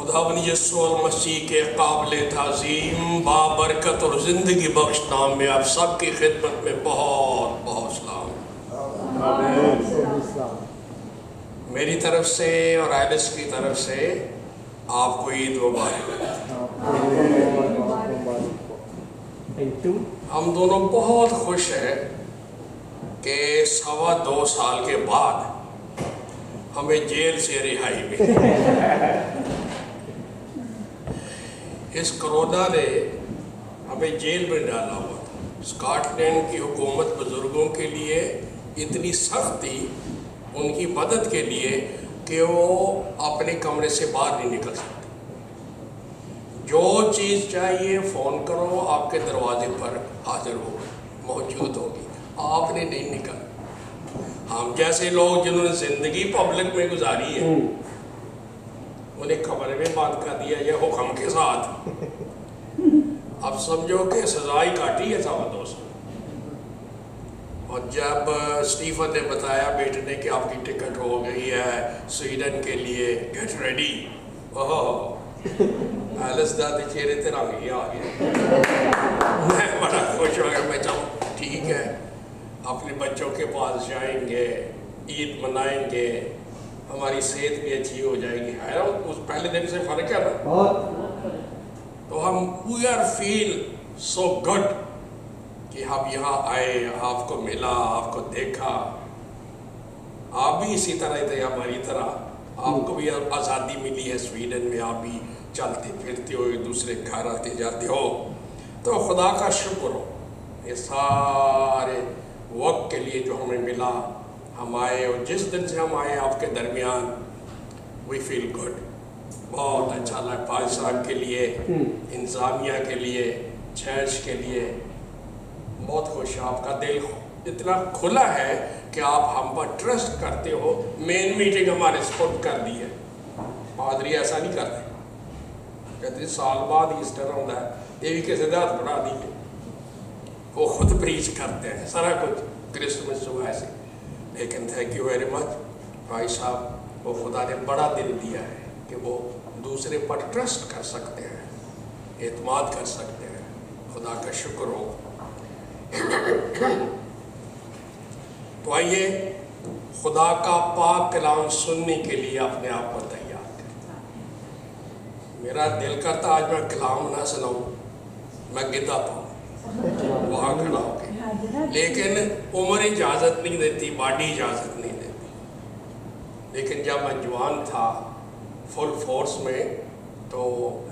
خداوند یسوع المسیح کے قابل تعظیم بابرکت اور زندگی بخش نام میں آپ سب کی خدمت میں بہت بہت سلام۔ میری طرف سے اور ایلس کی طرف سے آپ کو عید مبارک۔ ہم دونوں بہت خوش ہیں کہ 2.25 سال کے بعد ہمیں جیل سے رہائی ملی۔ اس کرونا نے ہمیں جیل میں ڈالا ہوا تھا۔ اسکاٹ لینڈ کی حکومت بزرگوں کے لیے اتنی سخت تھی ان کی مدد کے لیے کہ وہ اپنے کمرے سے باہر نہیں نکل سکتے۔ جو چیز چاہیے فون کرو، آپ کے دروازے پر حاضر ہوگی، موجود ہوگی، آپ نے نہیں نکلنا۔ ہم جیسے لوگ جنہوں نے زندگی پبلک میں گزاری ہے انہیں کمرے میں بند کر دیا یہ حکم کے ساتھ۔ اب سمجھو کہ سزا ہی کاٹی ہے 2.25 سال۔ اور جب اسٹیفن نے بتایا بیٹے نے کہ آپ کی ٹکٹ ہو گئی ہے سویڈن کے لیے، گیٹ ریڈی، ایلس دادی چہرے تیرا بھی آ گیا۔ میں بڑا خوش ہو گیا، میں چاہوں ٹھیک ہے اپنے بچوں کے پاس جائیں گے، عید منائیں گے، ہماری صحت بھی اچھی ہو جائے گی۔ ہے اس پہلے دن سے فرق ہے نا، تو ہم we are feel so good کہ ہم یہاں آئے، آپ کو ملا، آپ کو دیکھا۔ آپ بھی اسی طرح تھے ہماری طرح، آپ کو بھی آزادی ملی ہے سویڈن میں، آپ بھی چلتے پھرتے ہو، ایک دوسرے گھر آتے جاتے ہو، تو خدا کا شکر ہو یہ سارے وقت کے لیے جو ہمیں ملا۔ ہم آئے اور جس دن سے ہم آئے آپ کے درمیان وی فیل گڈ، بہت اچھا لگا۔ پاج صاحب کے لیے، انتظامیہ کے لیے، چرچ کے لیے بہت خوش۔ آپ کا دل اتنا کھلا ہے کہ آپ ہم پر ٹرسٹ کرتے ہو۔ مین میٹنگ ہمارے سپورٹ کر دی ہے، پادری ایسا نہیں کرتے، کہتے سال بعد ایسٹر ہوتا ہے، دیوی کے صدات بڑھا دیجیے، وہ خود پریچ کرتے ہیں سارا کچھ کرسمس ہوا ایسے۔ لیکن تھینک یو ویری مچ بھائی صاحب، وہ خدا نے بڑا دل دیا ہے کہ وہ دوسرے پر ٹرسٹ کر سکتے ہیں، اعتماد کر سکتے ہیں۔ خدا کا شکر ہو۔ تو آئیے خدا کا پاک کلام سننے کے لیے اپنے آپ کو تیار کریں۔ میرا دل کرتا آج میں کلام نہ سناؤں، میں گدا پاؤں وہاں کھڑا ہو کے، لیکن عمر اجازت نہیں دیتی، باڈی اجازت نہیں دیتی۔ لیکن جب میں جوان تھا فل فورس میں تو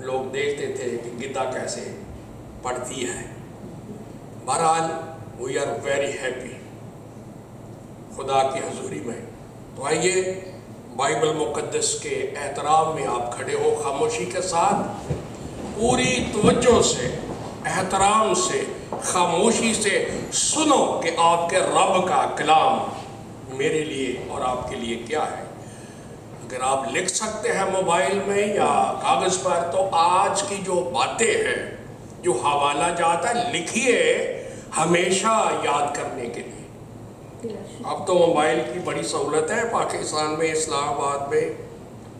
لوگ دیکھتے تھے کہ گدا کیسے پڑھتی ہے۔ بہرحال وی آر ویری ہیپی خدا کی حضوری میں۔ تو آئیے بائبل مقدس کے احترام میں آپ کھڑے ہو، خاموشی کے ساتھ پوری توجہ سے، احترام سے، خاموشی سے سنو کہ آپ کے رب کا کلام میرے لیے اور آپ کے لیے کیا ہے۔ اگر آپ لکھ سکتے ہیں موبائل میں یا کاغذ پر تو آج کی جو باتیں ہیں، جو حوالہ جات ہے، لکھیے ہمیشہ یاد کرنے کے لیے۔ اب تو موبائل کی بڑی سہولت ہے پاکستان میں، اسلام آباد میں،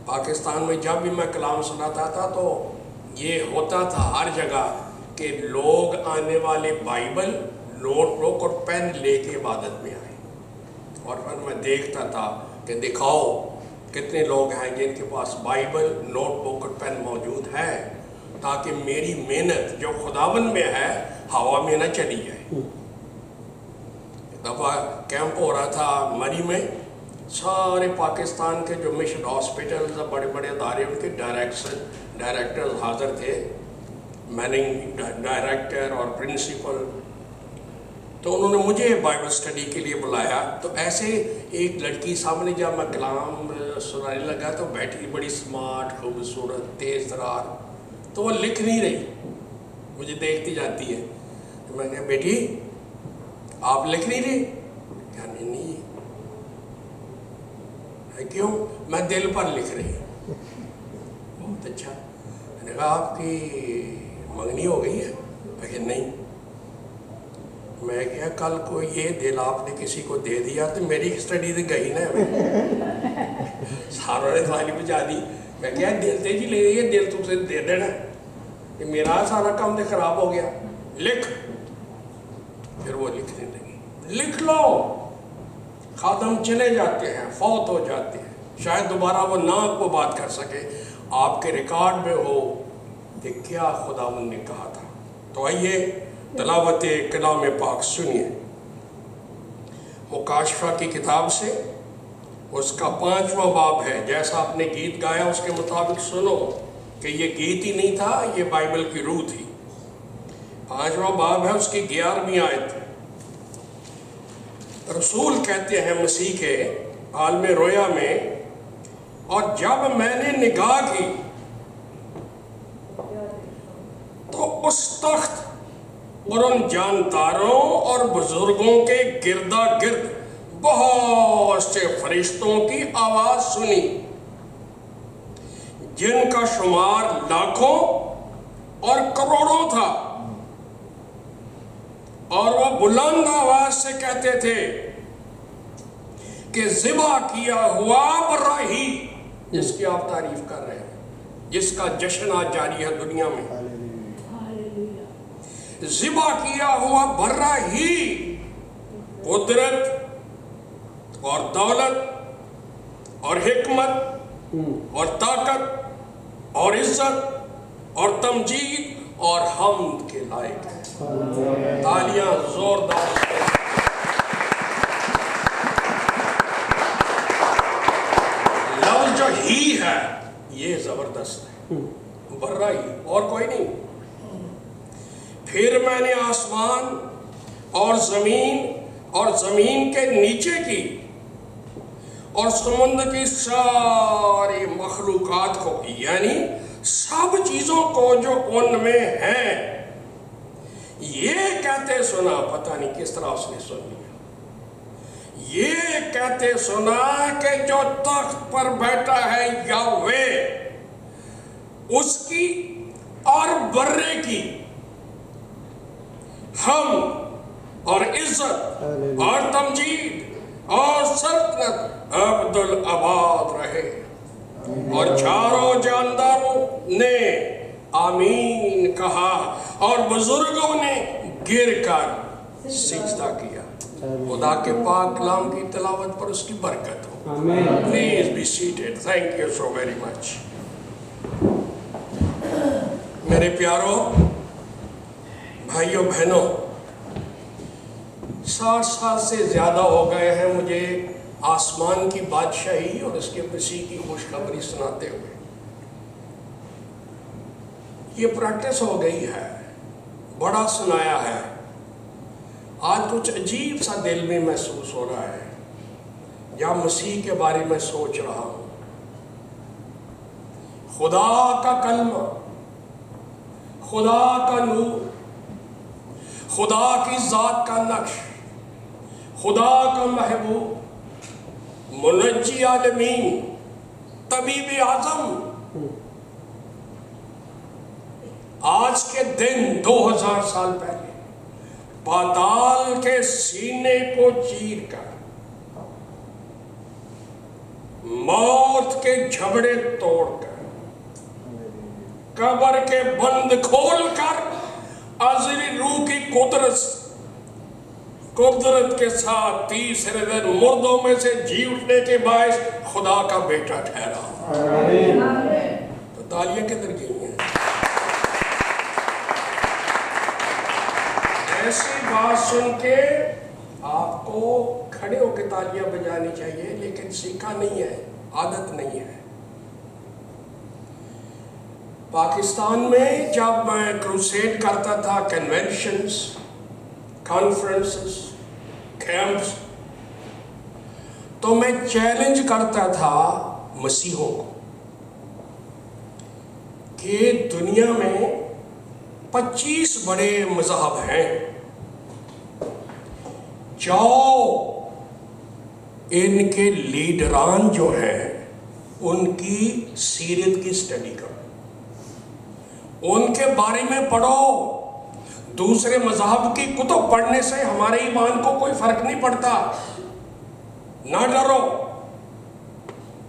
پاکستان میں جب بھی میں کلام سناتا تھا تو یہ ہوتا تھا ہر جگہ کہ لوگ آنے والے بائبل، نوٹ بک اور پین لے کے عبادت میں آئے، اور پھر میں دیکھتا تھا کہ دکھاؤ کتنے لوگ ہیں جن کے پاس بائبل، نوٹ بک اور پین موجود ہے، تاکہ میری محنت جو خداوند میں ہے ہوا میں نہ چلی جائے۔ دفعہ کیمپ ہو رہا تھا مری میں، سارے پاکستان کے جو مشن ہاسپٹلز، بڑے بڑے ادارے، ان کے ڈائریکٹرز حاضر تھے، میننگ ڈائریکٹر اور پرنسپل۔ تو انہوں نے مجھے بائبل اسٹڈی کے لیے بلایا۔ تو ایسے ایک لڑکی سامنے جب میں کلام سنانے لگا تو بیٹھی، بڑی سمارٹ، خوبصورت، تیز ترار، تو وہ لکھ نہیں رہی، مجھے دیکھتی جاتی ہے۔ تو میں نے کہا بیٹی آپ لکھ نہیں رہی؟ کہا نہیں۔ کیوں؟ میں دل پر لکھ رہی ہوں۔ بہت اچھا۔ میں نے کہا آپ کی منگنی ہو گئی ہے؟ کہ نہیں۔ میں کہا کل کو یہ دل آپ نے کسی کو دے دیا تو میری اسٹڈی تو گئی نا۔ ہاروں نے تالی بجا دی. میں کہا دل تیزی لے رہی ہے, دل تم سے دے دینا, کہ میرا سارا کام تو خراب ہو گیا, لکھ. پھر وہ لکھنے لگی. لکھ لو. خادم چلے جاتے ہیں, فوت ہو جاتے ہیں, شاید دوبارہ وہ نہ آپ کو بات کر سکے, آپ کے ریکارڈ میں ہو کہ کیا خداوند نے کہا تھا. تو آئیے تلاوت کلام پاک سنیے مکاشفہ کی کتاب سے. اس کا 5واں باب ہے. جیسا آپ نے گیت گایا اس کے مطابق سنو کہ یہ گیت ہی نہیں تھا, یہ بائبل کی روح تھی. 5واں باب ہے, اس کی 11ویں آیت. رسول کہتے ہیں مسیح کے عالم رویا میں, اور جب میں نے نگاہ کی تو اس تخت اور ان جانداروں اور بزرگوں کے گردا گرد بہت سے فرشتوں کی آواز سنی, جن کا شمار لاکھوں اور کروڑوں تھا, اور وہ بلند آواز سے کہتے تھے کہ ذبح کیا ہوا براہی, جس کی آپ تعریف کر رہے ہیں, جس کا جشن آج جاری ہے دنیا میں, ذبح کیا ہوا براہی قدرت اور دولت اور حکمت اور طاقت اور عزت اور تمجید اور حمد کے لائق ہے. تالیاں زوردار. لفظ جو ہی ہے یہ زبردست ہے, برا ہی, اور کوئی نہیں. پھر میں نے آسمان اور زمین کے نیچے کی اور سمندر کی ساری مخلوقات کو, یعنی سب چیزوں کو جو ان میں ہیں, یہ کہتے سنا, پتہ نہیں کس طرح اس نے سن لیا, یہ کہتے سنا کہ جو تخت پر بیٹھا ہے یہوہ, اس کی اور برے کی ہم اور عزت اور تمجید اور سلطنت عبدالآباد رہے. اور چاروں جانداروں نے آمین کہا, اور بزرگوں نے گر کر سجدہ کیا. خدا کے پاک کلام کی تلاوت پر اس کی برکت ہو. Please be seated. Thank you so very much. میرے پیاروں بھائیوں بہنوں, 60 سال سے زیادہ ہو گئے ہیں مجھے آسمان کی بادشاہی اور اس کے مسیح کی خوشخبری سناتے ہوئے. یہ پریکٹس ہو گئی ہے, بڑا سنایا ہے. آج کچھ عجیب سا دل میں محسوس ہو رہا ہے جب مسیح کے بارے میں سوچ رہا ہوں. خدا کا کلمہ, خدا کا نور, خدا کی ذات کا نقش, خدا کا محبوب, منجی عالمین, طبیب اعظم, آج کے دن 2000 سال پہلے پاتال کے سینے کو چیر کر, موت کے جھبڑے توڑ کر, قبر کے بند کھول کر ازلی روح کی قدرت کے ساتھ تیسرے دن مردوں میں سے جی اٹھنے کے باعث خدا کا بیٹا ٹھہرا. تو تالیاں کدھر گئی ہیں؟ ایسی بات سن کے آپ کو کھڑے ہو کے تالیاں بجانی چاہیے, لیکن سیکھا نہیں ہے, عادت نہیں ہے. پاکستان میں جب میں کروسیڈ کرتا تھا, کنونشنز, کانفرنسز, کیمپس, تو میں چیلنج کرتا تھا مسیحوں کو کہ دنیا میں 25 بڑے مذہب ہیں, جاؤ ان کے لیڈران جو ہیں ان کی سیرت کی سٹڈی کرو, ان کے بارے میں پڑھو. دوسرے مذہب کی کتب پڑھنے سے ہمارے ایمان کو کوئی فرق نہیں پڑتا. نہ ڈرو,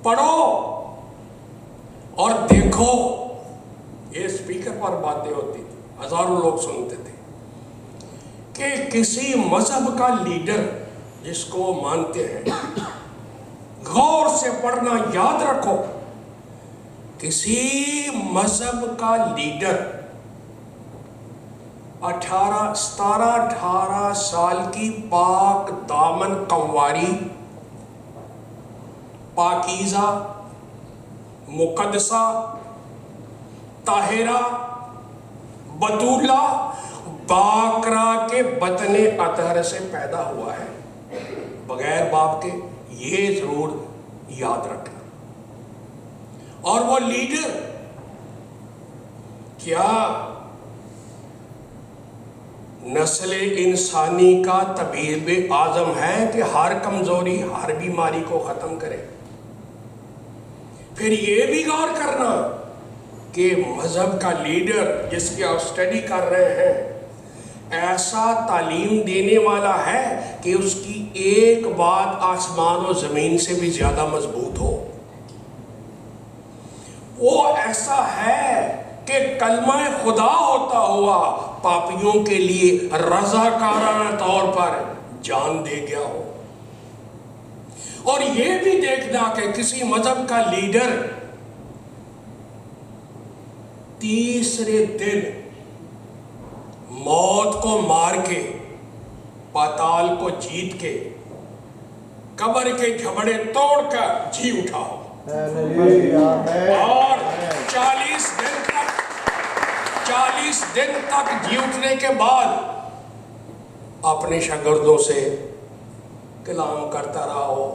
پڑھو. دیکھو یہ اسپیکر پر باتیں ہوتی تھی, ہزاروں لوگ سنتے تھے کہ کسی مذہب کا لیڈر جس کو مانتے ہیں, غور سے پڑھنا, یاد رکھو, کسی مذہب کا لیڈر 17-18 سال کی پاک دامن کنواری, پاکیزہ, مقدسہ, طاہرہ, بطولہ, باقرہ کے بطن اطہر سے پیدا ہوا ہے, بغیر باپ کے, یہ ضرور یاد رکھنا. اور وہ لیڈر کیا نسل انسانی کا طبیب اعظم ہے کہ ہر کمزوری, ہر بیماری کو ختم کرے؟ پھر یہ بھی غور کرنا کہ مذہب کا لیڈر جس کی آپ اسٹڈی کر رہے ہیں ایسا تعلیم دینے والا ہے کہ اس کی ایک بات آسمان و زمین سے بھی زیادہ مضبوط ہو. وہ ایسا ہے کہ کلمہ خدا ہوتا ہوا پاپیوں کے لیے رضاکارانہ طور پر جان دے گیا ہو. اور یہ بھی دیکھنا کہ کسی مذہب کا لیڈر تیسرے دن موت کو مار کے, پاتال کو جیت کے, قبر کے جھبڑے توڑ کر جی اٹھا ہو, اور 40 دن تک جی اٹھنے کے بعد اپنے شاگردوں سے کلام کرتا رہا ہو,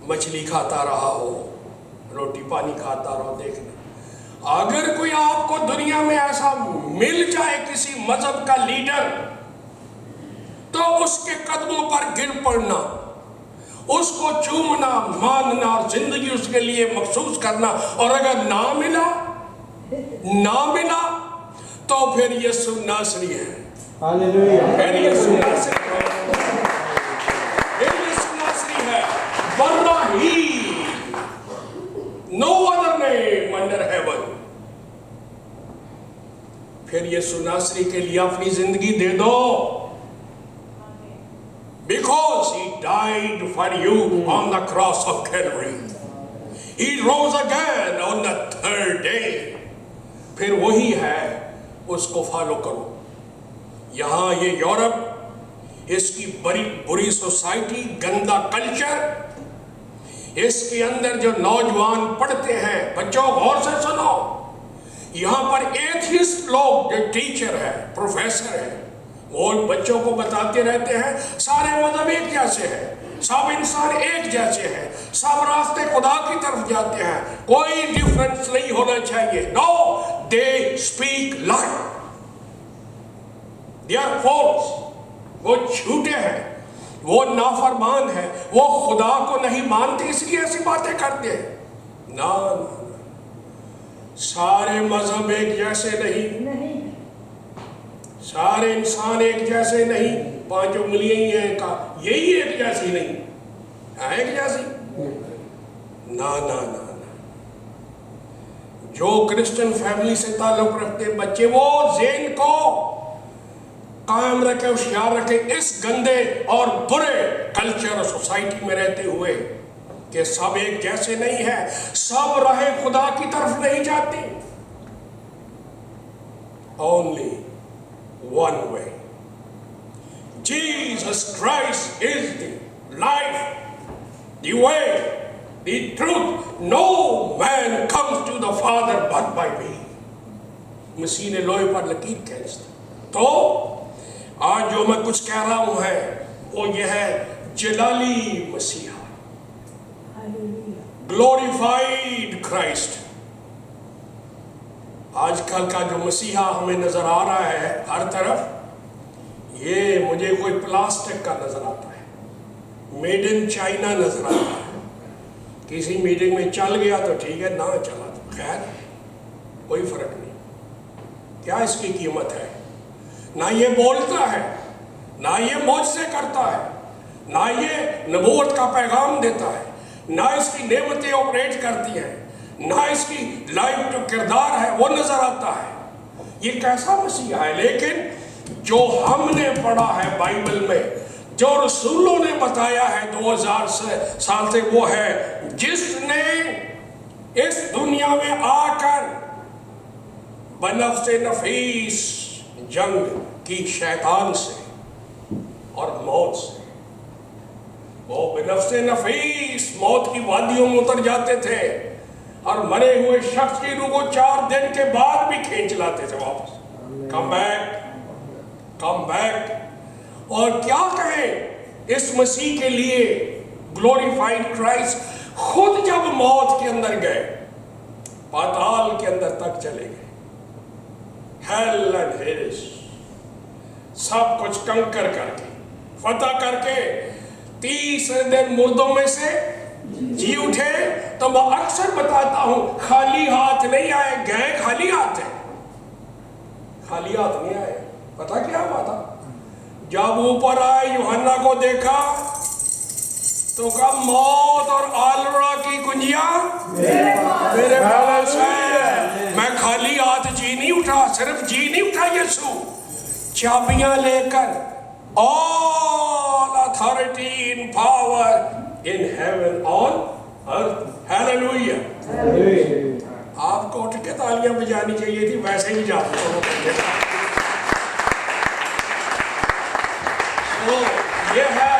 مچھلی کھاتا رہا ہو, روٹی پانی کھاتا رہو. دیکھنا اگر کوئی آپ کو دنیا میں ایسا مل جائے کسی مذہب کا لیڈر, تو اس کے قدموں پر گر پڑنا, اس کو چومنا, ماننا, اور زندگی اس کے لیے مخصوص کرنا. اور اگر نہ ملا تو پھر یسوع ناصری ہے. پھر یسوع ناصری ہے, ورنہ ہی no other name under heaven. پھر یسوع ناصری کے لیے اپنی زندگی دے دو, because he died for you on the cross of Calvary. He rose again on the third day. پھر وہی ہے, اس کو فالو کرو. یہاں یہ یورپ, اس کی بڑی بری سوسائٹی, گندا کلچر, اس کے اندر جو نوجوان پڑھتے ہیں, بچوں غور سے سنو, یہاں پر ایتھیسٹ لوگ جو ٹیچر ہے, پروفیسر ہے, وہ بچوں کو بتاتے رہتے ہیں سارے مذہب ایک جیسے ہیں, سب انسان ایک جیسے ہیں, سب راستے خدا کی طرف جاتے ہیں, کوئی ڈیفرنس نہیں ہونا چاہیے. نو, they speak lie. They are false. وہ جھوٹے ہیں, وہ نافرمان ہیں, وہ خدا کو نہیں مانتے اس لیے ایسی باتیں کرتے ہیں. نا سارے مذہب ایک جیسے نہیں, سارے انسان ایک جیسے نہیں. 5 انگلیاں ہی ہیں کا یہی ایک جیسی نہیں ہے, ایک جیسی نا. جو کرسچن فیملی سے تعلق رکھتے بچے, وہ ذہن کو قائم رکھے, ہوشیار رکھے اس گندے اور برے کلچر اور سوسائٹی میں رہتے ہوئے کہ سب ایک جیسے نہیں ہیں, سب راہ خدا کی طرف نہیں جاتی. Only one way. Jesus Christ is the life, the way, the truth. No man comes to the Father but by me. مسیح نے لوہے پر لکیر کھینچ دی. تو آج جو میں کچھ کہہ رہا ہوں ہے وہ یہ ہے جلالی مسیحا, glorified Christ. آج کل کا جو مسیحا ہمیں نظر آ رہا ہے ہر طرف, یہ مجھے کوئی پلاسٹک کا نظر آتا ہے, میڈ ان چائنا نظر آتا ہے. کسی میٹنگ میں چل گیا تو ٹھیک ہے, نہ چلا تو خیر کوئی فرق نہیں. کیا اس کی قیمت ہے؟ نہ یہ بولتا ہے, نہ یہ معجزے کرتا ہے, نہ یہ نبوت کا پیغام دیتا ہے, نہ اس کی نعمتیں آپریٹ کرتی ہیں, نہ اس کی لائف جو کردار ہے وہ نظر آتا ہے. یہ کیسا مسیح ہے؟ لیکن جو ہم نے پڑھا ہے بائبل میں، جو رسولوں نے بتایا ہے 2000 سال سے، وہ ہے جس نے اس دنیا میں آ کر بنفس نفیس جنگ کی شیطان سے اور موت سے. وہ بنفس نفیس موت کی وادیوں میں اتر جاتے تھے اور مرے ہوئے شخص کی روح کو 4 دن کے بعد بھی کھینچ لاتے تھے واپس. Come back. اور کیا کہیں اس مسیح کے لیے، گلوریفائڈ کرائسٹ خود جب موت کے اندر گئے، پاتال کے اندر تک چلے گئے، ہیل اینڈ ہیڈس سب کچھ کنکر کر کے، فتح کر کے 30 دن مردوں میں سے جی اٹھے. تو میں اکثر بتاتا ہوں خالی ہاتھ نہیں آئے، گئے خالی ہاتھ ہیں، خالی ہاتھ نہیں آئے. پتا کیا ہوا تھا؟ جب اوپر آئے یوحنا کو دیکھا تو کہا موت اور آلڑا کی کنجیاں میرے پاس ہے. میں خالی ہاتھ جی نہیں اٹھا، صرف جی نہیں اٹھا یسوع، چابیاں لے کر all authority and power in heaven on earth. Hallelujah. آپ کو اٹھ کے تالیاں بجانی چاہیے تھی، ویسے ہی جاتے ہو. تو یہ ہے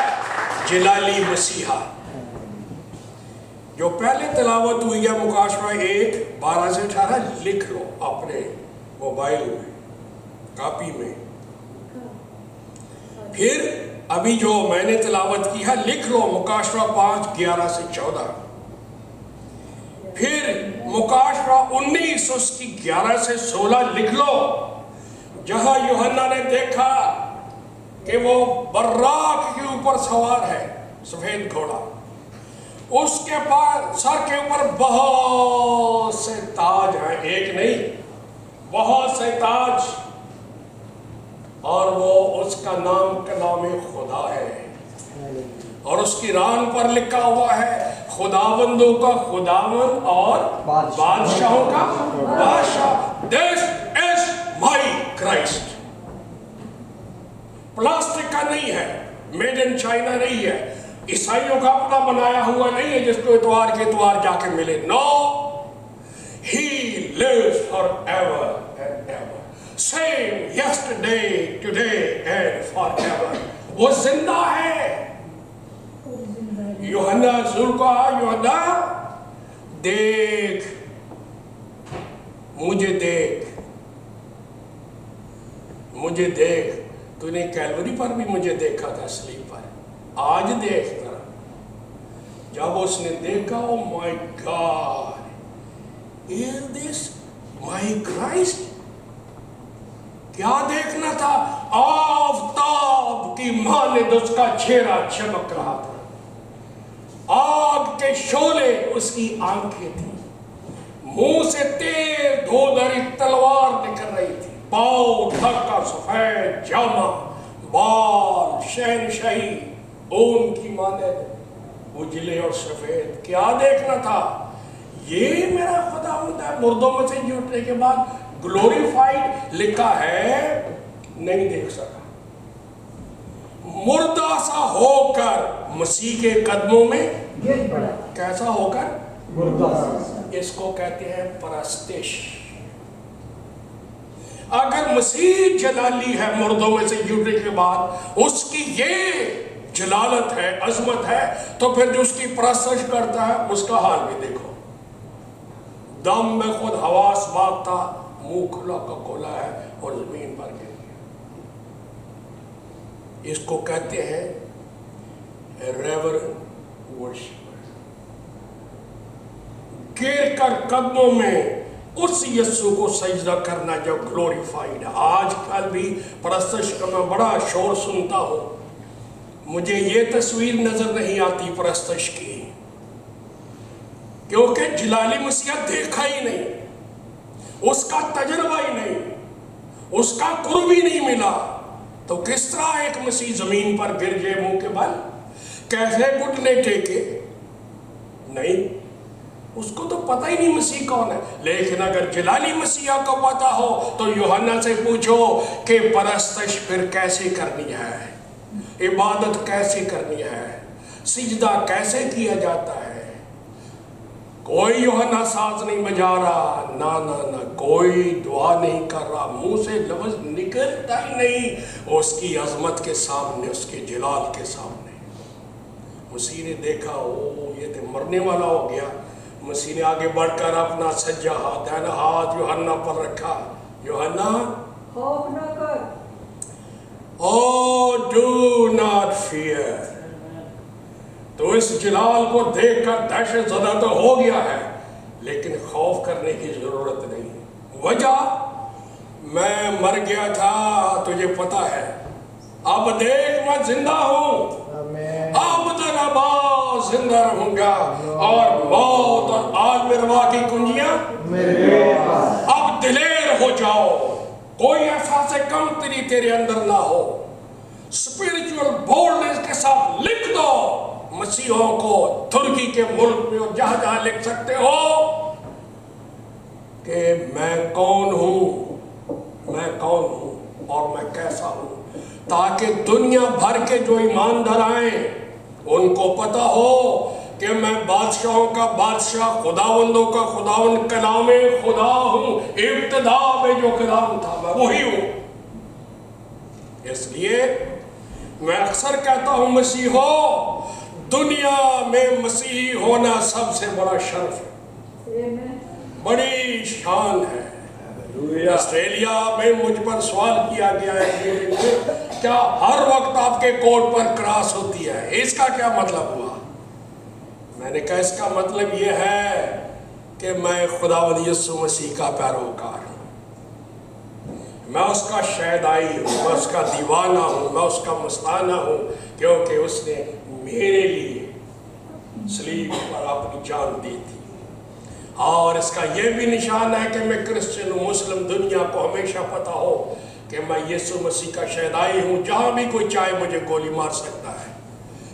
جلالی مسیحا جو پہلے تلاوت ہوئی ہے مکاشفہ 1:12 سے 18. لکھ لو اپنے موبائل میں، کاپی میں. پھر ابھی جو میں نے تلاوت کی ہے لکھ لو مکاشفہ 5:11 سے 14. پھر مکاشفہ 19 اس کی 11 سے 16 لکھ لو، جہاں یوحنا نے دیکھا کہ وہ براق کے اوپر سوار ہے، سفید گھوڑا، اس کے پاس سر کے اوپر بہت سے تاج ہیں، ایک نہیں بہت سے تاج، اور وہ اس کا نام کلام خدا ہے، اور اس کی ران پر لکھا ہوا ہے خداوندوں کا خداوند اور بادشاہوں کا بادشاہ. This is my Christ. Plastic کا نہیں ہے، میڈ ان چائنا نہیں ہے، عیسائیوں کا اپنا بنایا ہوا نہیں ہے جس کو اتوار کے اتوار جا کے ملے. No, he lives forever and ever. Same yesterday, today and forever. وہ زندہ ہے. یوحنا حضور کو یوحنا دیکھ، مجھے دیکھ، مجھے دیکھ. تو نے کیلوری پر بھی مجھے دیکھا تھا، صلیب پر، آج دیکھ ذرا. جب اس نے دیکھا، او مائی God, is this my Christ؟ کیا دیکھنا تھا؟ آفتاب کی مانند اس کا چہرہ چمک رہا تھا، آگ کے شعلے اس کی آنکھیں تھیں، منہ سے تیز دھودھری تلوار نکل رہی تھی، پاؤں تک کا سفید جامہ، بال شہنشاہی اون کی مانند اجلے اور سفید. کیا دیکھنا تھا؟ یہ میرا خداوند ہے. مردوں میں سے جی اٹھنے کے بعد گلوریفائڈ لکھا ہے، نہیں دیکھ سکا. مردہ سا ہو کر مسیح کے قدموں میں کیسا ہو کر؟ مردہ سا. اس کو کہتے ہیں پرستش. اگر مسیح جلالی ہے مردوں میں سے جڑنے کے بعد، اس کی یہ جلالت ہے، عظمت ہے، تو پھر جو اس کی پرستش کرتا ہے اس کا حال بھی دیکھو. دم میں خود حواس باغ تھا، منہ کھلا کا کھولا ہے اور زمین پر گر گیا. اس کو کہتے ہیں ریورنٹ ورشپر. گر کر قدموں میں اس یسوع کو سجدہ کرنا جو گلوریفائڈ ہے. آج کل بھی پرستش کا میں بڑا شور سنتا ہوں، مجھے یہ تصویر نظر نہیں آتی پرستش کی، کیونکہ جلالی مسیح دیکھا ہی نہیں، اس کا تجربہ ہی نہیں، اس کا قرب ہی نہیں ملا. تو کس طرح ایک مسیح زمین پر گر جائے منہ کے بل؟ کیسے گھٹنے ٹیکے؟ نہیں، اس کو تو پتہ ہی نہیں مسیح کون ہے. لیکن اگر جلالی مسیح کو پتہ ہو تو یوحنا سے پوچھو کہ پرستش پھر کیسے کرنی ہے, عبادت کیسے کرنی ہے, سجدہ کیسے کیا جاتا ہے. کوئی یوحنا ساز نہیں بجا رہا, نہ کوئی دعا نہیں کر رہا, منہ سے لفظ نکلتا ہی نہیں اس کی عظمت کے سامنے, اس کے جلال کے سامنے. مسیح نے دیکھا یہ تو مرنے والا ہو گیا. مسیح نے آگے بڑھ کر اپنا سجا ہاتھ یوحنا پر رکھا. یوحنا خوف نہ کر. Oh, do not fear. تو اس جلال کو دیکھ کر دہشت زدہ تو ہو گیا ہے, لیکن خوف کرنے کی ضرورت نہیں. وجہ, میں مر گیا تھا تجھے پتا ہے, اب دیکھ میں زندہ ہوں, اب ابد زندہ رہوں گا, اور موت اور عالم روا کی کنجیاں میرے پاس. اب دلیر ہو جاؤ, کوئی احساس کم تری تیرے اندر نہ ہو. اسپرچول بولڈنس کے ساتھ لکھ دو مسیحوں کو ترکی کے ملک میں اور جہاں جہاں لکھ سکتے ہو کہ میں کون ہوں اور میں کیسا ہوں, تاکہ دنیا بھر کے جو ایماندار آئیں ان کو پتا ہو کہ میں بادشاہوں کا بادشاہ, خداوندوں کا خداوند, کلام خدا ہوں. ابتدا میں جو کلام تھا میں وہی ہوں. اس لیے میں اکثر کہتا ہوں مسیحو, دنیا میں مسیحی ہونا سب سے بڑا شرف ہے, بڑی شان ہے. آسٹریلیا میں مجھ پر سوال کیا گیا ہے کیا ہر وقت آپ کے کوٹ پر کراس ہوتی ہے, اس کا کیا مطلب ہوا؟ میں نے کہا اس کا مطلب یہ ہے کہ میں خداوند یسوع مسیح کا پیروکار ہوں, میں اس کا شہدائی ہوں, میں اس کا دیوانہ ہوں, میں اس کا مستانہ ہوں, کیونکہ اس نے میرے لیے صلیب پر اپنی جان دی تھی. اور اس کا یہ بھی نشان ہے کہ میں کرسچن ہوں. مسلم دنیا کو ہمیشہ پتا ہو کہ میں یسوع مسیح کا شہدائی ہوں, جہاں بھی کوئی چاہے مجھے گولی مار سکتا ہے,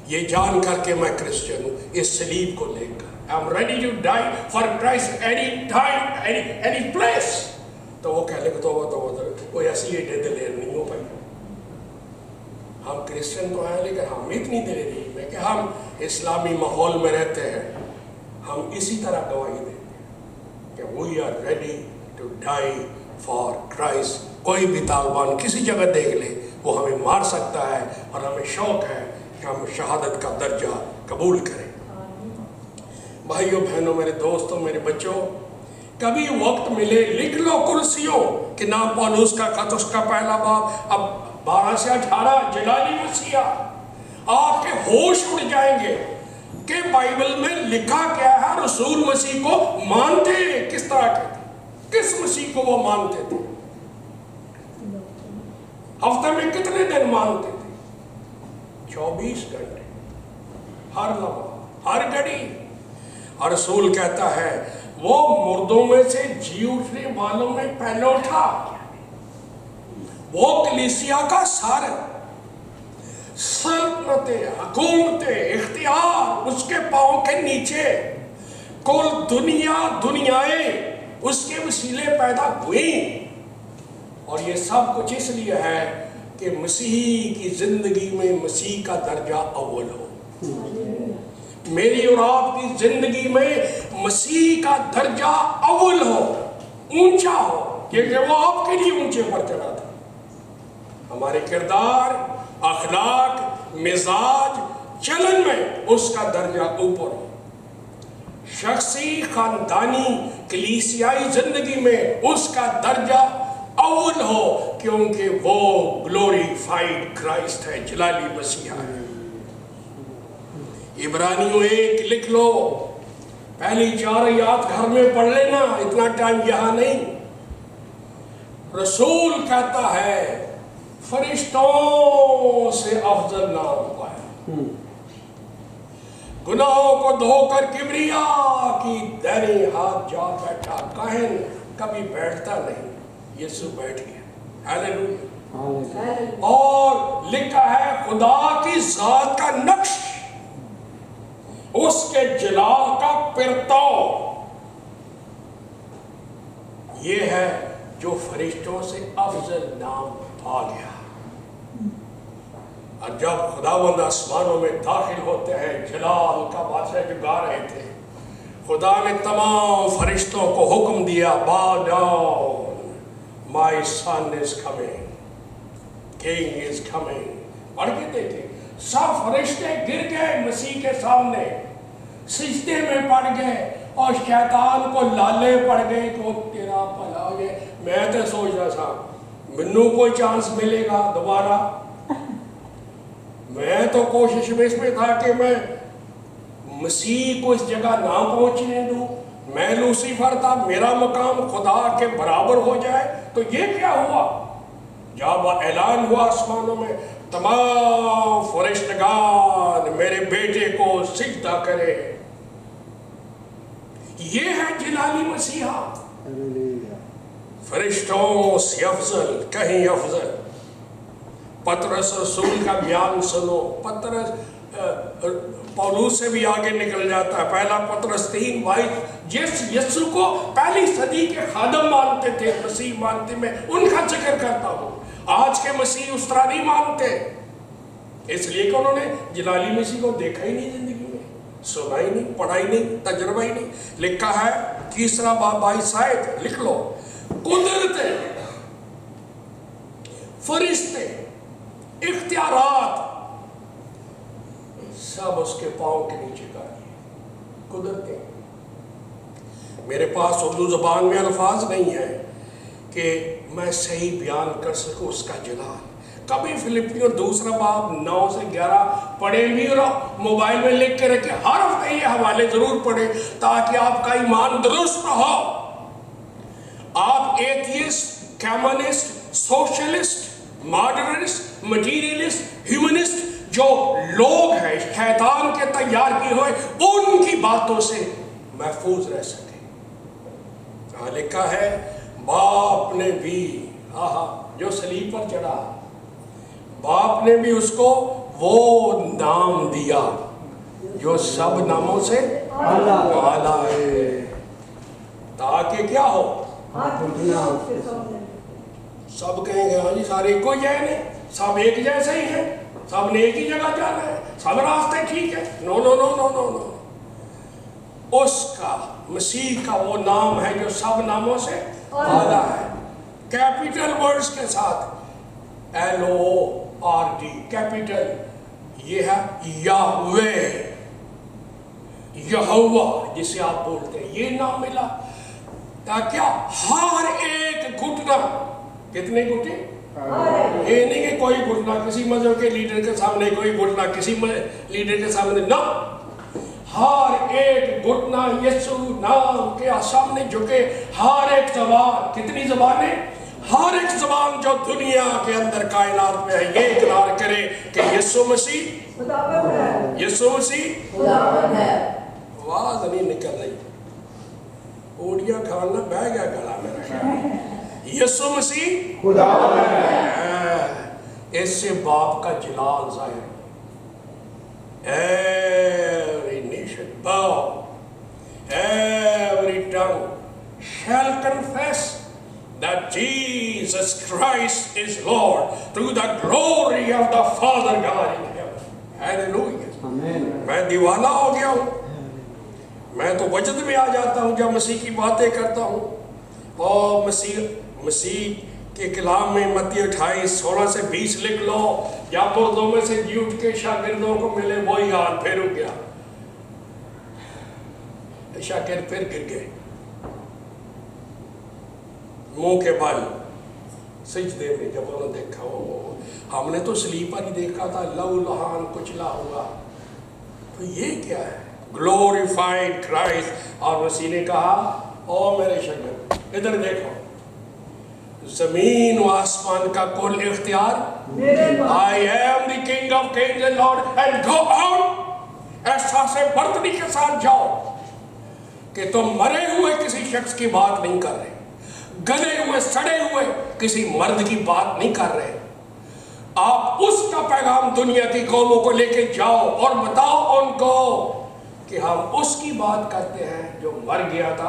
یہ جان کر کے میں کرسچن ہوں. اس صلیب کو لے کر I'm ready to die for Christ any time, any place. تو وہ کہنے کو تو کوئی ایسی دلیر نہیں ہو پائی. ہم کرسچن تو ہیں لیکن ہم اتنی دلیر نہیں ہے کہ ہم اسلامی ماحول میں رہتے ہیں, ہم اسی طرح گواہی دیتے ہیں کہ we are ready to die for Christ. کوئی بھی طالبان کسی جگہ دیکھ لے وہ ہمیں مار سکتا ہے, اور ہمیں شوق ہے کہ ہم شہادت کا درجہ قبول کریں. بھائیوں بہنوں, میرے دوستوں, میرے بچوں, کبھی وقت ملے لکھ لو کرسیوں کہ نام پولوس کا خط اس کا پہلا باب, اب 12 سے 18 جلالی مسیح, آپ کے ہوش اڑ جائیں گے کہ بائبل میں لکھا کیا ہے. رسول مسیح کو مانتے کس طرح کے تھے, کس مسیح کو وہ مانتے تھے, ہفتے میں کتنے دن مانتے تھے, 24 گھنٹے, ہر لمحہ, ہر گھڑی. اور رسول کہتا ہے وہ مردوں میں سے جی اٹھنے والوں میں پہلے اٹھا, وہ کلیسیا کا سر, سلطنتیں, حکومتیں, اختیار اس کے پاؤں کے نیچے, کل دنیائیں اس کے وسیلے پیدا ہوئیں. اور یہ سب کچھ اس لیے ہے کہ مسیح کی زندگی میں مسیح کا درجہ اول ہو. میری اور آپ کی زندگی میں مسیح کا درجہ اول ہو, اونچا ہو, کیونکہ وہ آپ کے لیے اونچے پر چڑھا تھا. ہمارے کردار, اخلاق, مزاج, چلن میں اس کا درجہ اوپر ہو. شخصی, خاندانی, کلیسیائی زندگی میں اس کا درجہ اول ہو, کیونکہ وہ گلوریفائیڈ کرائسٹ ہے, جلالی مسیح ہے. عبرانیوں 1 لکھ لو, پہلی 4 آیات گھر میں پڑھ لینا, اتنا ٹائم یہاں نہیں. رسول کہتا ہے فرشتوں سے افضل نام پایا, گناہوں کو دھو کر کبریا کی دائیں ہاتھ جا بیٹھا. کاہن کبھی بیٹھتا نہیں, یسوع بیٹھ گیا. ہاللیلویا. اور لکھا ہے خدا کی ذات کا نقش, اس کے جلال کا پرتاؤ یہ ہے جو فرشتوں سے افضل نام پا گیا۔ اور جب خداوند آسمانوں میں داخل ہوتے ہیں، جلال کا بادشاہ جو گا رہے تھے، خدا نے تمام فرشتوں کو حکم دیا، bow down, my son is coming, king is coming۔ پڑھ کے دیکھیں، سب فرشتے گر گئے مسیح کے سامنے، سجدے میں پڑ گئے، اور شیطان کو لالے پڑ گئے کہ وہ تیرا بھلا ہو جائے۔ میں تو سوچ رہا تھا منو کوئی چانس ملے گا دوبارہ، میں تو کوشش میں اس میں تھا کہ میں مسیح کو اس جگہ نہ پہنچنے دوں، میں لوسیفر تھا، میرا مقام خدا کے برابر ہو جائے۔ تو یہ کیا ہوا؟ جب اعلان ہوا آسمانوں میں، تمام فرشتگان میرے بیٹے کو سجدہ کرے۔ یہ ہے جلالی مسیحا، فرشتوں سے افضل، کہیں افضل۔ پطرس رسول کا بیان سنو، پطرس پولوس سے بھی آگے نکل جاتا ہے۔ پہلا پطرس 3:22، جس یسوع کو پہلی صدی کے خادم مانتے تھے، مسیح مانتے، میں ان کا ذکر کرتا ہوں۔ آج کے مسیح اس طرح نہیں مانتے، اس لیے کہ انہوں نے جلالی مسیح کو دیکھا ہی نہیں، زندگی میں سنا ہی نہیں، پڑھا ہی نہیں، تجربہ ہی نہیں۔ لکھا ہے 3 باب 22 آیت، لکھ لو، قدرتیں، فرشتے، اختیارات سب اس کے پاؤں کے نیچے کر دیے۔ قدرتیں، میرے پاس اردو زبان میں الفاظ نہیں ہیں کہ میں صحیح بیان کر سکوں اس کا جلال۔ کبھی فلپیوں 2 باب 9 سے 11 پڑھیں بھی، اور موبائل میں لکھ کے رکھیں، ہر ہفتے یہ حوالے ضرور پڑھیں تاکہ آپ کا ایمان درست ہو۔ آپ atheist, communist, socialist, modernist, materialist, humanist جو لوگ ہیں شیطان کے تیار کیے ہوئے، ان کی باتوں سے محفوظ رہ سکیں۔ جہاں لکھا ہے باپ نے بھی، جو صلیب پر چڑھا، باپ نے بھی اس کو وہ نام دیا جو سب ناموں سے اعلیٰ ہے، تاکہ کیا ہو، سب کہیں گے ہاں جی سارے ایک ہی جائے نہیں، سب ایک جیسے ہی ہیں، سب نے ایک ہی جگہ جانا ہے، سب راستے ٹھیک ہے۔ نو نو نو نو نو نو، اس کا مسیح کا وہ نام ہے جو سب ناموں سے اعلیٰ ہے، کیپیٹل ورڈز کے ساتھ، LORD کیپیٹل، یہ ہے یہوہ، یہوہ جسے آپ بولتے ہیں، یہ نام ملا تاکہ ہر ایک گھٹنا، کتنے گھٹنے؟ یہ نہیں کہ کوئی گھٹنا کسی مذہب کے لیڈر کے سامنے، کوئی گھٹنا کسی لیڈر کے سامنے، نہ، ہر ایک گھٹنا یسوع نام کے سامنے جھکے، ہر ایک زبان، کتنی زبانیں؟ ہر ایک زبان جو دنیا کے اندر کائنات میں ہے، یہ اقرار کرے کہ یسوع مسیح خداوند ہے، یسوع مسیح خداوند ہے۔ آواز نہیں نکل رہی، اوڑیاں کھانا بہ گیا گلا میرا، یسوع مسیح خداوند ہے۔ اس سے باپ کا جلال ظاہر، every nation bow, every tongue shall confess that Jesus Christ is Lord, to the glory of the Father God in heaven. Hallelujah. میں دیوانہ ہو گیا ہوں، میں تو وجد میں آ جاتا ہوں جب مسیح کی باتیں کرتا ہوں۔ اور مسیح کے کلام میں متی 28:16 سے 20 لکھ لو، یا مردوں میں سے جی اٹھ کے شاگردوں کو ملے، وہی حال پھر ہو گیا، شاگرد پھر گر گئے، منہ کے بل سجدے میں۔ جب انہوں نے دیکھا ہم نے تو سلیپر ہی دیکھا تھا، لہو لہان کچلا ہوا، تو یہ کیا ہے؟ Glorified Christ. اور مسیح نے کہا، او میرے شاگرد ادھر دیکھو، زمین و آسمان کا کل اختیار I am the King of Kings and Lord, and go out، احساس برتری کے ساتھ جاؤ کہ تم مرے ہوئے کسی شخص کی بات نہیں کر رہے، گلے ہوئے سڑے ہوئے کسی مرد کی بات نہیں کر رہے، آپ اس کا پیغام دنیا کی قوموں کو لے کے جاؤ اور بتاؤ ان کو کہ ہم اس کی بات کرتے ہیں جو مر گیا تھا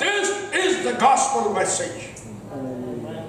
This is the gospel message.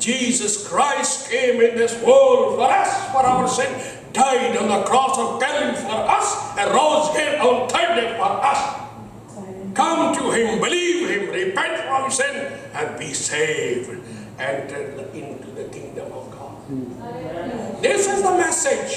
Jesus Christ came in this world for us, for our sin, died on the cross of Calvary for us, and rose again on third day for us. Come to him, believe him, repent from sin, and be saved. Enter into the kingdom of God. This is the message.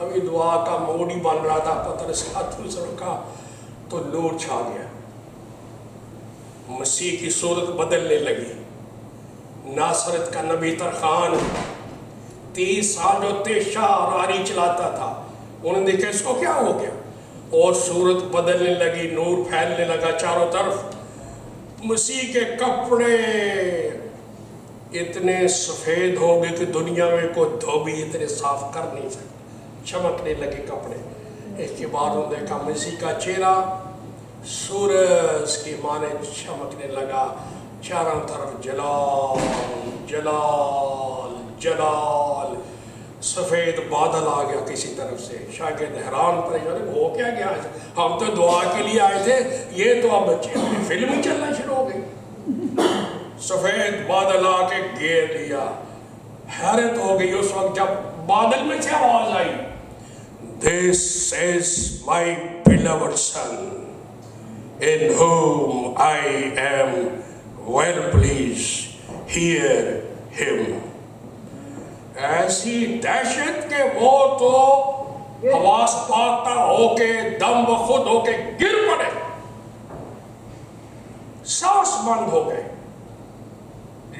ابھی دعا کا mood ہی بن رہا تھا پترس کا دوسروں کا، تو نور چھا گیا، مسیح کی صورت بدلنے لگی۔ ناصرت کا نبی ترخان 30 سال جو تیشہ اور آری چلاتا تھا، انہوں نے دیکھا اس کو کیا ہو گیا، اور صورت بدلنے لگی، نور پھیلنے لگا چاروں طرف۔ مسیح کے کپڑے اتنے سفید ہو گئے کہ دنیا میں کوئی دھوبی اتنے صاف کر نہیں سکتا، چمکنے لگے کپڑے۔ اس کے بعد انہوں نے دیکھا مسیح کا چہرہ سورج کی مانند چمکنے لگا، چاروں طرف جلال جلال جلال، سفید بادل آ گیا کسی طرف سے۔ شاگرد حیران پریشان، ہو کیا گیا، ہم تو دعا کے لیے آئے تھے، یہ تو اب فلم ہی چلنا شروع ہو گئی۔ سفید بادل آ کے گھیر لیا، حیرت ہو گئی اس وقت جب بادل میں سے آواز آئی، This is my beloved son, in whom I am well pleased, hear him. ایسی دہشت کہ وہ تو حواس پاکتا ہو کے دم بخود ہو کے گر پڑے، سانس بند ہو گئے،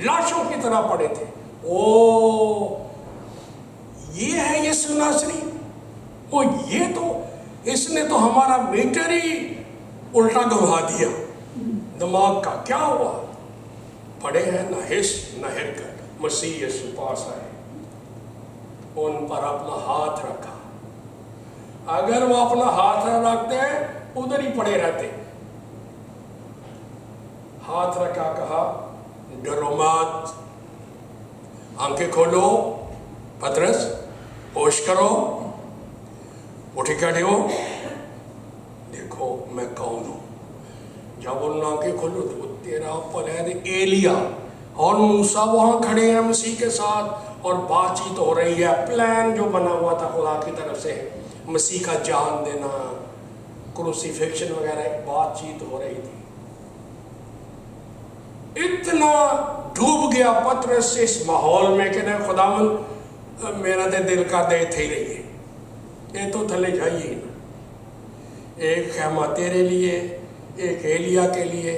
لاشوں کی طرح پڑے تھے۔ او یہ ہے یسوع ناصری، وہ یہ تو اس نے تو ہمارا میٹر ہی الٹا گھما دیا، دماغ کا کیا ہوا۔ پڑے ہیں نہ ہس نہ حرکت، مسیح یسوع پاس آئے، ان پر اپنا ہاتھ رکھا۔ اگر وہ اپنا ہاتھ نہ رکھتے ادھر ہی پڑے رہتے۔ ہاتھ رکھا، کہا ڈرو مت، آنکھیں کھولو پترس، ہوش کرو، اٹھ کھڑے ہو، دیکھو میں کون ہوں۔ جب انہوں نے آنکھیں کھولو تو تیرا پلید ایلیا اور موسیٰ وہاں کھڑے ہیں مسیح کے ساتھ، اور بات چیت ہو رہی ہے۔ پلان جو بنا ہوا تھا خدا کی طرف سے، مسیح کا جان دینا، کروسیفکشن وغیرہ، ایک بات چیت ہو رہی تھی۔ اتنا ڈوب گیا پترس اس ماحول میں کہ نہیں خداوند میرا دل کا دے تھے رہی ہے، یہ تو تھلے جائیے نا۔ ایک خیمہ تیرے لیے، ایک ایلیا کے لیے،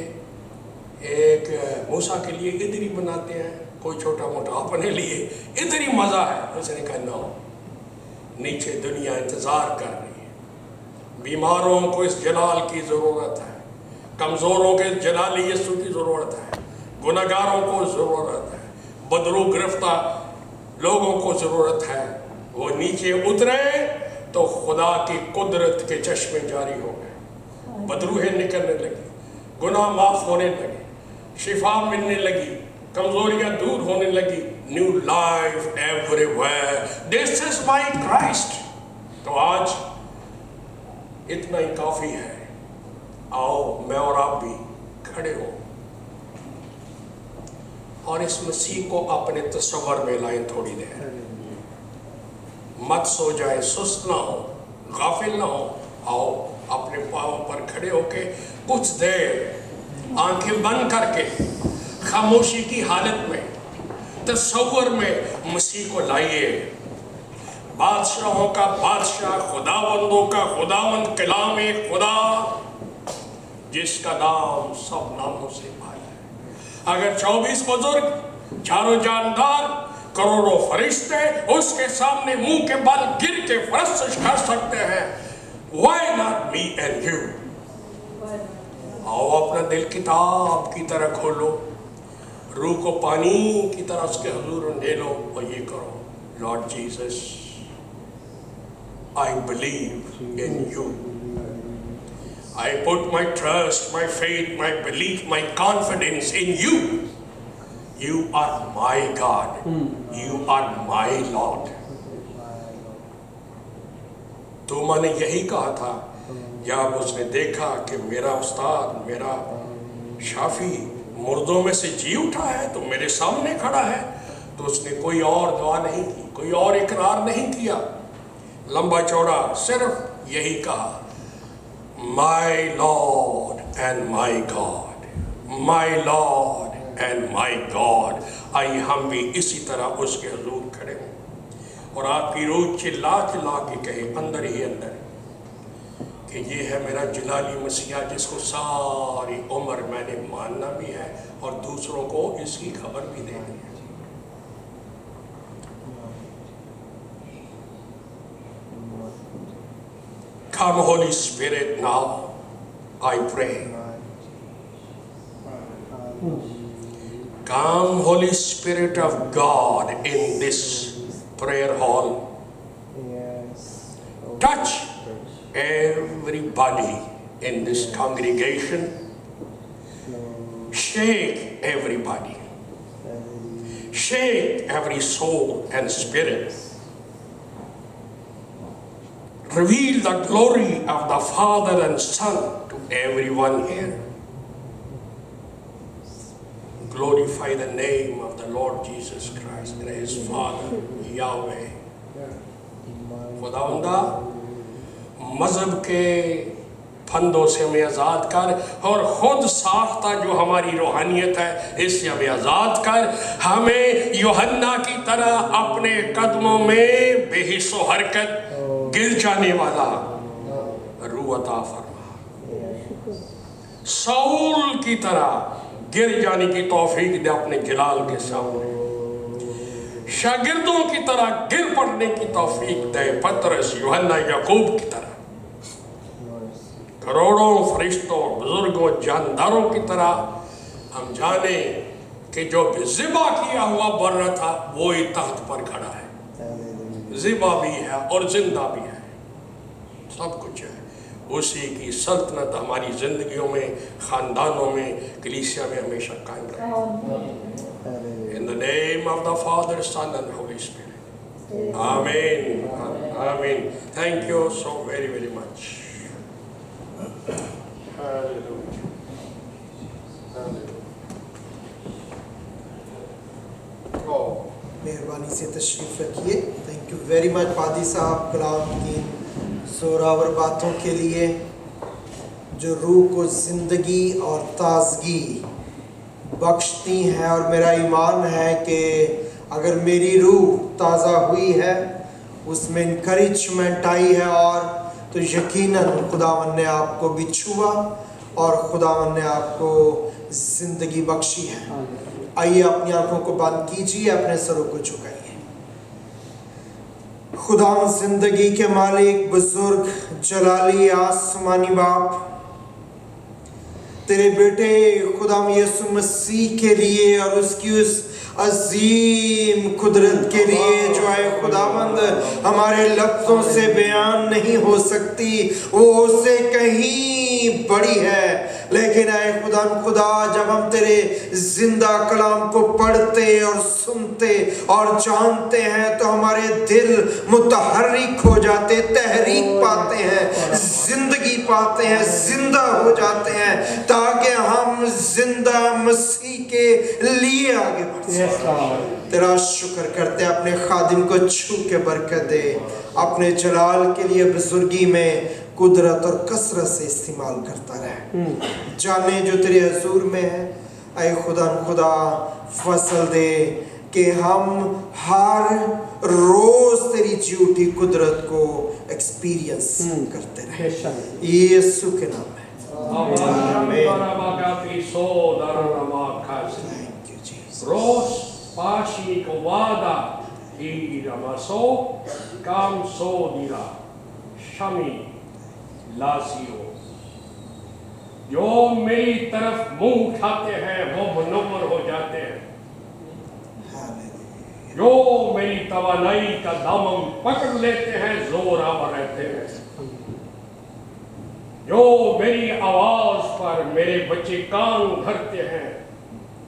ایک موسیٰ کے لیے ادھر ہی بناتے ہیں، کوئی چھوٹا موٹا اپنے لیے، ادھر ہی مزہ ہے۔ اس نے کہا نو، نیچے دنیا انتظار کر رہی ہے، بیماروں کو اس جلال کی ضرورت ہے، کمزوروں کے جلال یسوع کی ضرورت ہے، گناہگاروں کو ضرورت ہے، بدرو گرفتہ لوگوں کو ضرورت ہے۔ وہ نیچے اترے تو خدا کی قدرت کے چشمے جاری ہو گئے، بدروہیں نکلنے لگی، گناہ معاف ہونے لگے، شفا ملنے لگی، کمزوریاں دور ہونے لگی، new life every where, this is my Christ. تو آج اتنا ہی کافی ہے، آؤ میں اور آپ بھی کھڑے ہو اور اس مسیح کو اپنے تصور میں لائیں تھوڑی دیر، مت سو جائے، سست نہ ہو، غافل نہ ہو۔ آؤ اپنے پاؤں پر کھڑے ہو کے کچھ دیر آنکھیں بند کر کے خاموشی کی حالت میں تصور میں مسیح کو لائیے، بادشاہوں کا بادشاہ، خداوندوں کا خداوند، کلام خدا، جس کا نام سب ناموں سے بھائی ہے۔ اگر 24 بزرگ، چاروں جاندار، کروڑوں فرشتے اس کے سامنے منہ کے بل گر کے پرستش کر سکتے ہیں، why not me and you؟ آؤ اپنا دل کتاب کی طرح کھولو، روح کو پانی کی طرح اس کے حضور لے لو اور یہ کرو، lord Jesus I believe in you. I put my trust, my faith, my belief, my confidence in you. You are my God. You are my Lord. تو میں نے یہی کہا تھا جب اس نے دیکھا کہ میرا استاد، میرا شافی مردوں میں سے جی اٹھا ہے تو میرے سامنے کھڑا ہے، تو اس نے کوئی اور دعا نہیں کی، کوئی اور اقرار نہیں کیا، لمبا چوڑا صرف یہی کہا، My Lord and my God, my Lord and my God۔ آئیے ہم بھی اسی طرح اس کے حضور کھڑے ہوں۔ اور آپ کی روح چلا چلا کے کہے اندر ہی اندر کہ یہ ہے میرا جلالی مسیحا جس کو ساری عمر میں نے ماننا بھی ہے اور دوسروں کو اس کی خبر بھی دینی ہے. Come Holy Spirit now, I pray. Come Holy Spirit of God in this prayer hall. Touch everybody in this congregation. Shake everybody. Shake every soul and spirit. Reveal the glory of the Father and Son to everyone here. Glorify the name of the Lord Jesus Christ and His Father, Yahweh. خداوندہ مذہب کے پھندوں سے ہمیں آزاد کر اور خود ساختہ جو ہماری روحانیت ہے اس سے ہمیں آزاد کر. ہمیں یوحنا کی طرح اپنے قدموں میں بے حس و حرکت گر جانے والا روح عطا فرما. ساؤل کی طرح گر جانے کی توفیق دے اپنے جلال کے سامنے. شاگردوں کی طرح گر پڑنے کی توفیق دے پترس یوحنا یعقوب کی طرح. کروڑوں فرشتوں بزرگوں جانداروں کی طرح ہم جانیں کہ جو ذبح کیا ہوا بر رہا تھا وہی تخت پر کھڑا ہے. ذبح بھی ہے اور زندہ بھی ہے, سب کچھ ہے. اسی کی سلطنت ہماری زندگیوں میں, خاندانوں میں, کلیسیا میں ہمیشہ قائم رہے. In the name of the Father, Son and Holy Spirit. Amen. Amen. Thank you so very, very much. Hallelujah. Hallelujah. Oh. مہربانی سے تشریف رکھیے. تھینک یو ویری مچ پادری صاحب کلام کی زوراور باتوں کے لیے جو روح کو زندگی اور تازگی بخشتی ہیں. اور میرا ایمان ہے کہ اگر میری روح تازہ ہوئی ہے, اس میں انکریجمنٹ آئی ہے, اور تو یقیناً خداوند نے آپ کو بھی چھوا اور خداوند نے آپ کو زندگی بخشی ہے. آئیے اپنی آنکھوں کو بند کیجیے, اپنے سروں کو جھکائیے. خداوند زندگی کے مالک, بزرگ, جلالی, آسمانی باپ, تیرے بیٹے خداوند یسوع مسیح کے لیے اور اس کی اس عظیم قدرت کے لیے جو ہے خداوند ہمارے لفظوں سے بیان نہیں ہو سکتی, وہ اس سے کہیں بڑی ہے. لیکن اے خدا جب ہم تیرے زندہ کلام کو پڑھتے اور سنتے اور جانتے ہیں تو ہمارے دل متحرک ہو جاتے, تحریک پاتے ہیں, زندگی پاتے ہیں, زندہ ہو جاتے ہیں, تاکہ ہم زندہ مسیح کے لیے آگے بڑھ سکیں. تیرا شکر کرتے ہیں, اپنے خادم کو چھو کے برکت دے, اپنے جلال کے لیے بزرگی میں قدرت اور کثرت سے استعمال کرتا رہے. جانے جو تیرے حضور میں ہے, اے خدا فضل دے کہ ہم ہر روز تیری جھوٹی قدرت کو ایکسپیرینس کرتے رہے. یسوع کے نام میں Ros pashi kovada iramaso kam so dira shami lasio. جو میری طرف منہ اٹھاتے ہیں وہ منور ہو جاتے ہیں. جو میری توانائی کا دامن پکڑ لیتے ہیں زور آور رہتے ہیں. جو میری آواز پر میرے بچے کان دھرتے ہیں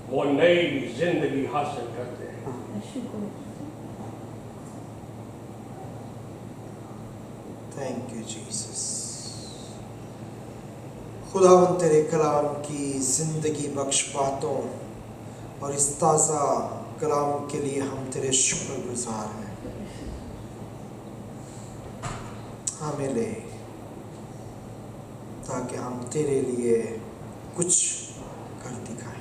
وہ نئی زندگی حاصل کرتے ہیں. Thank you Jesus. خداوند تیرے کلام کی زندگی بخش باتوں اور اس تازہ کلام کے لیے ہم تیرے شکر گزار ہیں. ہمیں لے تاکہ ہم تیرے لیے کچھ کر دکھائیں.